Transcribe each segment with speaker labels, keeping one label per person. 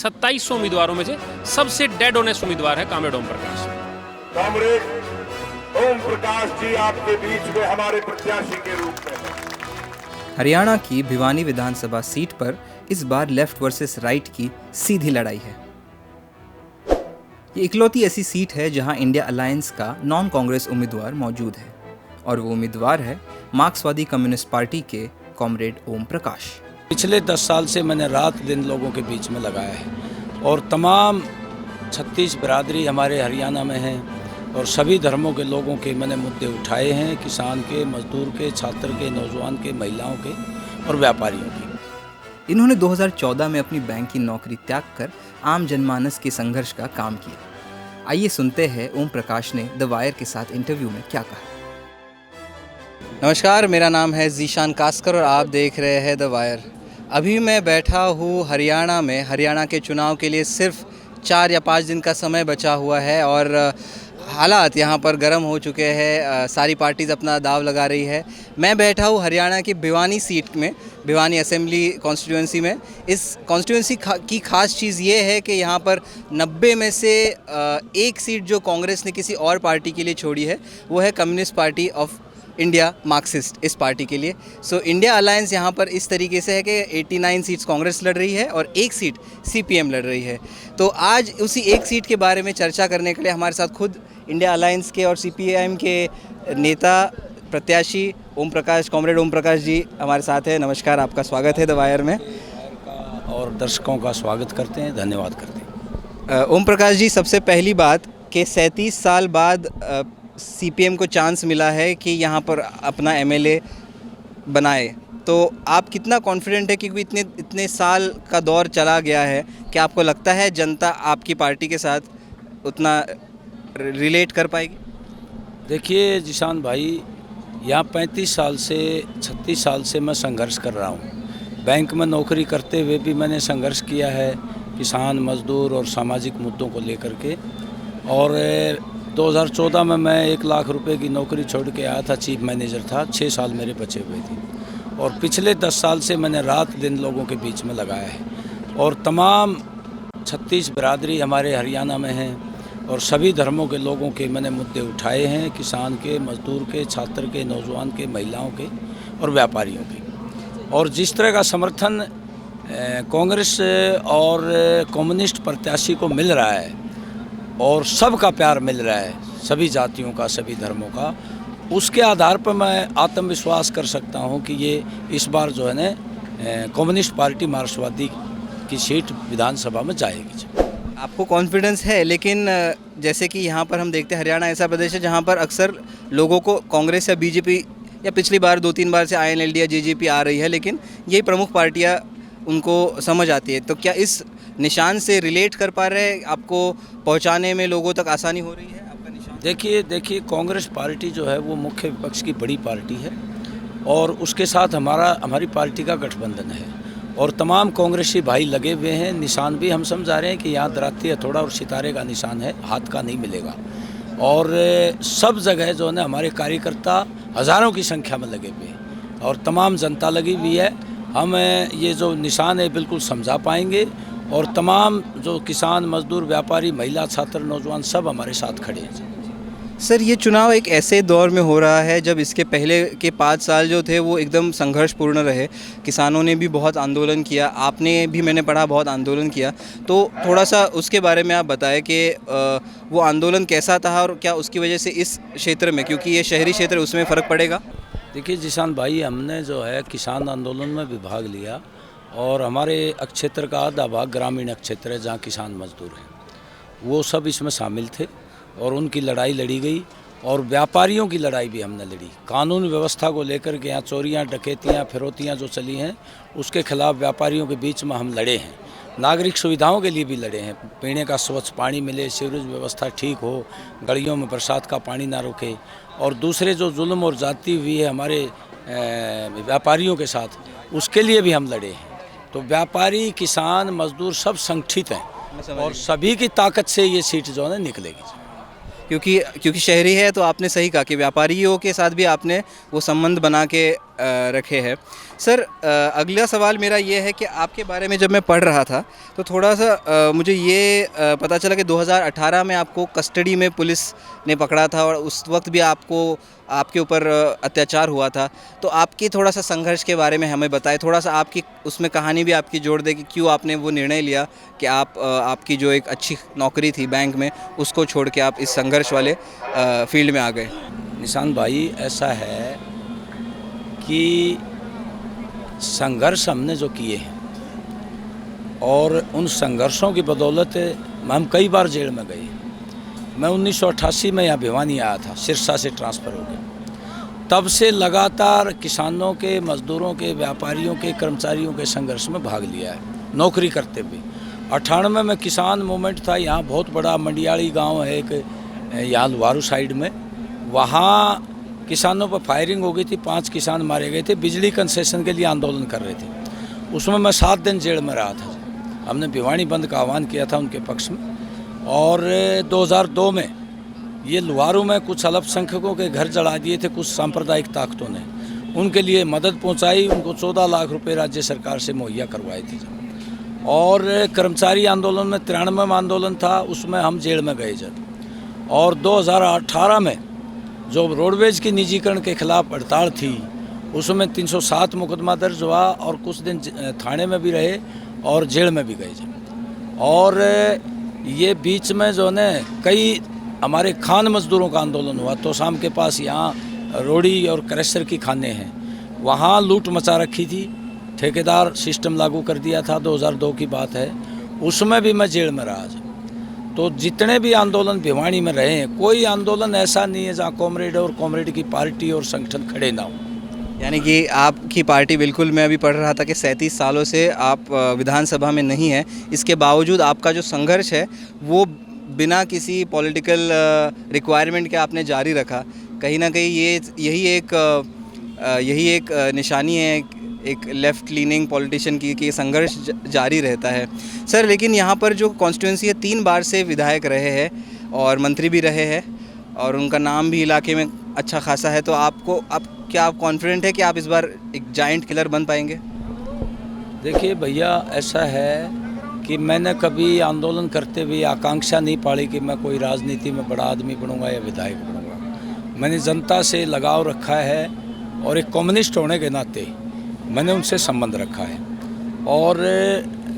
Speaker 1: 2700 उम्मीदवारों में से सबसे डेड ऑनेस्ट उम्मीदवार है कॉमरेड ओम प्रकाश।
Speaker 2: कॉमरेड ओम प्रकाश जी आपके बीच में हमारे प्रत्याशी के रूप में हैं।
Speaker 3: हरियाणा की भिवानी विधानसभा सीट पर इस बार लेफ्ट वर्सेस राइट की सीधी लड़ाई है। ये इकलौती ऐसी सीट है जहां इंडिया अलायंस का नॉन कांग्रेस उम्मीदवार मौजूद है और वो उम्मीदवार है मार्क्सवादी कम्युनिस्ट पार्टी के कॉमरेड ओम प्रकाश।
Speaker 4: पिछले 10 साल से मैंने रात दिन लोगों के बीच में लगाया है और तमाम 36 बिरादरी हमारे हरियाणा में हैं और सभी धर्मों के लोगों के मैंने मुद्दे उठाए हैं, किसान के, मजदूर के, छात्र के, नौजवान के, महिलाओं के और व्यापारियों के।
Speaker 3: इन्होंने 2014 में अपनी बैंक की नौकरी त्याग कर आम जनमानस के संघर्ष का काम किया। आइए सुनते हैं ओम प्रकाश ने द वायर के साथ इंटरव्यू में क्या कहा। नमस्कार, मेरा नाम है जीशान कास्कर और आप देख रहे हैं द वायर। अभी मैं बैठा हूँ हरियाणा में। हरियाणा के चुनाव के लिए सिर्फ 4 या 5 दिन का समय बचा हुआ है और हालात यहाँ पर गर्म हो चुके हैं। सारी पार्टीज़ अपना दाव लगा रही है। मैं बैठा हूँ हरियाणा की भिवानी सीट में, भिवानी असेंबली कॉन्स्टिट्यूंसी में। इस कॉन्स्टिट्यूंसी की ख़ास चीज़ ये है कि यहाँ पर 90 में से एक सीट जो कांग्रेस ने किसी और पार्टी के लिए छोड़ी है वो है communist party of India, Marxist, इस पार्टी के लिए। सो इंडिया अलायंस यहाँ पर इस तरीके से है कि 89 सीट्स कांग्रेस लड़ रही है और 1 सीट सीपीएम लड़ रही है। तो आज उसी 1 सीट के बारे में चर्चा करने के लिए हमारे साथ खुद इंडिया अलायंस के और सीपीएम के नेता प्रत्याशी ओम प्रकाश, कॉमरेड ओम प्रकाश जी हमारे साथ हैं। नमस्कार, आपका स्वागत है द वायर में।
Speaker 4: और दर्शकों का स्वागत करते हैं, धन्यवाद करते हैं।
Speaker 3: ओम प्रकाश जी, सबसे पहली बात कि 37 साल बाद सीपीएम को चांस मिला है कि यहाँ पर अपना एमएलए बनाए, तो आप कितना कॉन्फिडेंट है? क्योंकि इतने साल का दौर चला गया है कि आपको लगता है जनता आपकी पार्टी के साथ उतना रिलेट कर पाएगी?
Speaker 4: देखिए जिशान भाई, यहाँ 35 साल से 36 साल से मैं संघर्ष कर रहा हूँ। बैंक में नौकरी करते हुए भी मैंने संघर्ष किया है किसान, मजदूर और सामाजिक मुद्दों को लेकर के। और 2014 में मैं 1 लाख रुपए की नौकरी छोड़ के आया था, चीफ मैनेजर था। 6 साल मेरे बचे हुए थे और पिछले 10 साल से मैंने रात दिन लोगों के बीच में लगाया है और तमाम 36 बिरादरी हमारे हरियाणा में हैं और सभी धर्मों के लोगों के मैंने मुद्दे उठाए हैं, किसान के, मजदूर के, छात्र के, नौजवान के, महिलाओं के और व्यापारियों के। और जिस तरह का समर्थन कांग्रेस और कम्युनिस्ट प्रत्याशी को मिल रहा है और सबका प्यार मिल रहा है, सभी जातियों का, सभी धर्मों का, उसके आधार पर मैं आत्मविश्वास कर सकता हूं कि ये इस बार जो है ना कम्युनिस्ट पार्टी मार्क्सवादी की सीट विधानसभा में जाएगी।
Speaker 3: आपको कॉन्फिडेंस है, लेकिन जैसे कि यहाँ पर हम देखते हैं हरियाणा ऐसा प्रदेश है जहाँ पर अक्सर लोगों को कांग्रेस या बीजेपी, या पिछली बार 2-3 बार से आईएनएलडी या जेजेपी आ रही है, लेकिन यही प्रमुख पार्टियाँ उनको समझ आती है। तो क्या इस निशान से रिलेट कर पा रहे हैं? आपको पहुंचाने में लोगों तक आसानी हो रही है आपका निशान?
Speaker 4: देखिए कांग्रेस पार्टी जो है वो मुख्य विपक्ष की बड़ी पार्टी है और उसके साथ हमारी पार्टी का गठबंधन है और तमाम कांग्रेसी भाई लगे हुए हैं। निशान भी हम समझा रहे हैं कि यहाँ दराती हथौड़ा और सितारे का निशान है, हाथ का नहीं मिलेगा। और सब जगह जो है ना हमारे कार्यकर्ता हज़ारों की संख्या में लगे हुए हैं और तमाम जनता लगी हुई है। हम ये जो निशान है बिल्कुल समझा पाएंगे और तमाम जो किसान, मजदूर, व्यापारी, महिला, छात्र, नौजवान सब हमारे साथ खड़े हैं।
Speaker 3: सर, ये चुनाव एक ऐसे दौर में हो रहा है जब इसके पहले के 5 साल जो थे वो एकदम संघर्षपूर्ण रहे। किसानों ने भी बहुत आंदोलन किया, आपने भी, मैंने पढ़ा, बहुत आंदोलन किया। तो थोड़ा सा उसके बारे में आप बताएं कि वो आंदोलन कैसा था और क्या उसकी वजह से इस क्षेत्र में, क्योंकि ये शहरी क्षेत्र, उसमें फ़र्क पड़ेगा?
Speaker 4: देखिए जिशान भाई, हमने जो है किसान आंदोलन में भी भाग लिया और हमारे क्षेत्र का आधा भाग ग्रामीण क्षेत्र है जहाँ किसान मजदूर हैं, वो सब इसमें शामिल थे और उनकी लड़ाई लड़ी गई और व्यापारियों की लड़ाई भी हमने लड़ी। कानून व्यवस्था को लेकर के यहाँ चोरियाँ, डकैतियाँ, फिरौतियाँ जो चली हैं उसके खिलाफ व्यापारियों के बीच में हम लड़े हैं। नागरिक सुविधाओं के लिए भी लड़े हैं, पीने का स्वच्छ पानी मिले, सीवरेज व्यवस्था ठीक हो, गलियों में बरसात का पानी ना रुके और दूसरे जो जुल्म और जाती हुई है हमारे व्यापारियों के साथ, उसके लिए भी हम लड़े हैं। तो व्यापारी, किसान, मजदूर सब संगठित हैं और सभी की ताकत से ये सीट जो है निकलेगी।
Speaker 3: क्योंकि शहरी है, तो आपने सही कहा कि व्यापारियों के साथ भी आपने वो संबंध बना के रखे हैं। सर, अगला सवाल मेरा ये है कि आपके बारे में जब मैं पढ़ रहा था तो थोड़ा सा मुझे ये पता चला कि 2018 में आपको कस्टडी में पुलिस ने पकड़ा था और उस वक्त भी आपके ऊपर अत्याचार हुआ था। तो आपकी थोड़ा सा संघर्ष के बारे में हमें बताएं, थोड़ा सा आपकी उसमें कहानी भी आपकी जोड़ दे कि क्यों आपने वो निर्णय लिया कि आपकी जो एक अच्छी नौकरी थी बैंक में उसको छोड़ के आप इस संघर्ष वाले फील्ड में आ गए।
Speaker 4: निशान भाई, ऐसा है कि संघर्ष हमने जो किए हैं और उन संघर्षों की बदौलत हम कई बार जेल में गए। मैं 1988 में यहाँ भिवानी आया था, सिरसा से ट्रांसफ़र हो गया। तब से लगातार किसानों के, मज़दूरों के, व्यापारियों के, कर्मचारियों के संघर्ष में भाग लिया है, नौकरी करते हुए। 98 में किसान मूवमेंट था, यहाँ बहुत बड़ा मंडियाली गांव है एक, यहाँ लुवारू साइड में, वहाँ किसानों पर फायरिंग हो गई थी, 5 किसान मारे गए थे, बिजली कंसेशन के लिए आंदोलन कर रहे थे। उसमें मैं 7 दिन जेल में रहा था। हमने भिवानी बंद का आह्वान किया था उनके पक्ष में। और 2002 में ये लुवारू में कुछ अल्पसंख्यकों के घर जला दिए थे कुछ सांप्रदायिक ताकतों ने, उनके लिए मदद पहुंचाई, उनको 14 लाख रुपए राज्य सरकार से मुहैया करवाए थे। और कर्मचारी आंदोलन में 93 में आंदोलन था, उसमें हम जेल में गए जब। और 2018 में जो रोडवेज की निजीकरण के खिलाफ हड़ताल थी, उसमें 307 मुकदमा दर्ज हुआ और कुछ दिन थाने में भी रहे और जेल में भी गए जब। और ये बीच में जो है कई हमारे खान मजदूरों का आंदोलन हुआ। तो शाम के पास यहाँ रोड़ी और क्रशर की खाने हैं, वहाँ लूट मचा रखी थी, ठेकेदार सिस्टम लागू कर दिया था, 2002 की बात है। उसमें भी मैं जेल में रहा। तो जितने भी आंदोलन भिवानी में रहे हैं, कोई आंदोलन ऐसा नहीं है जहाँ कॉमरेड और कॉमरेड की पार्टी और संगठन खड़े ना हो।
Speaker 3: यानी कि आपकी पार्टी, बिल्कुल मैं अभी पढ़ रहा था कि 37 सालों से आप विधानसभा में नहीं है, इसके बावजूद आपका जो संघर्ष है वो बिना किसी पॉलिटिकल रिक्वायरमेंट के आपने जारी रखा। कहीं ना कहीं यही एक निशानी है एक लेफ़्ट लीनिंग पॉलिटिशियन की कि संघर्ष जारी रहता है। सर, लेकिन यहाँ पर जो कॉन्स्टिट्यूंसी है, 3 बार से विधायक रहे हैं और मंत्री भी रहे हैं और उनका नाम भी इलाके में अच्छा खासा है। तो क्या आप कॉन्फिडेंट है कि आप इस बार एक जाइंट किलर बन पाएंगे?
Speaker 4: देखिए भैया, ऐसा है कि मैंने कभी आंदोलन करते हुए आकांक्षा नहीं पाली कि मैं कोई राजनीति में बड़ा आदमी बनूंगा या विधायक बनूंगा। मैंने जनता से लगाव रखा है और एक कम्युनिस्ट होने के नाते मैंने उनसे संबंध रखा है। और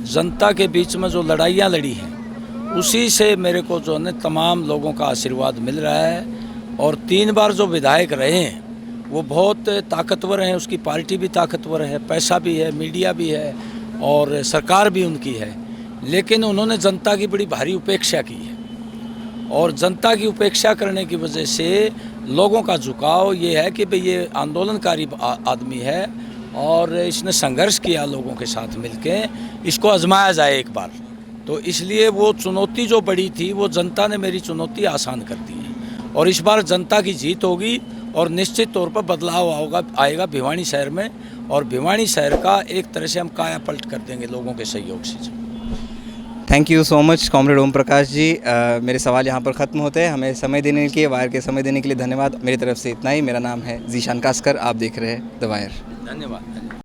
Speaker 4: जनता के बीच में जो लड़ाइयाँ लड़ी हैं, उसी से मेरे को जो है तमाम लोगों का आशीर्वाद मिल रहा है। और 3 बार जो विधायक रहे हैं वो बहुत ताकतवर हैं, उसकी पार्टी भी ताकतवर है, पैसा भी है, मीडिया भी है और सरकार भी उनकी है। लेकिन उन्होंने जनता की बड़ी भारी उपेक्षा की है और जनता की उपेक्षा करने की वजह से लोगों का झुकाव ये है कि भाई ये आंदोलनकारी आदमी है और इसने संघर्ष किया लोगों के साथ मिलके, इसको आजमाया जाए एक बार। तो इसलिए वो चुनौती जो बड़ी थी, वो जनता ने मेरी चुनौती आसान कर दी है और इस बार जनता की जीत होगी और निश्चित तौर पर बदलाव आएगा भिवानी शहर में। और भिवानी शहर का एक तरह से हम काया पलट कर देंगे लोगों के सहयोग से।
Speaker 3: Thank you so much comrade Om Prakash ji. मेरे सवाल यहाँ पर ख़त्म होते हैं। हमें समय देने के लिए, वायर के समय देने के लिए धन्यवाद। मेरी तरफ से इतना ही। मेरा नाम है ज़ीशान कास्कर, आप देख रहे हैं द वायर।
Speaker 4: धन्यवाद।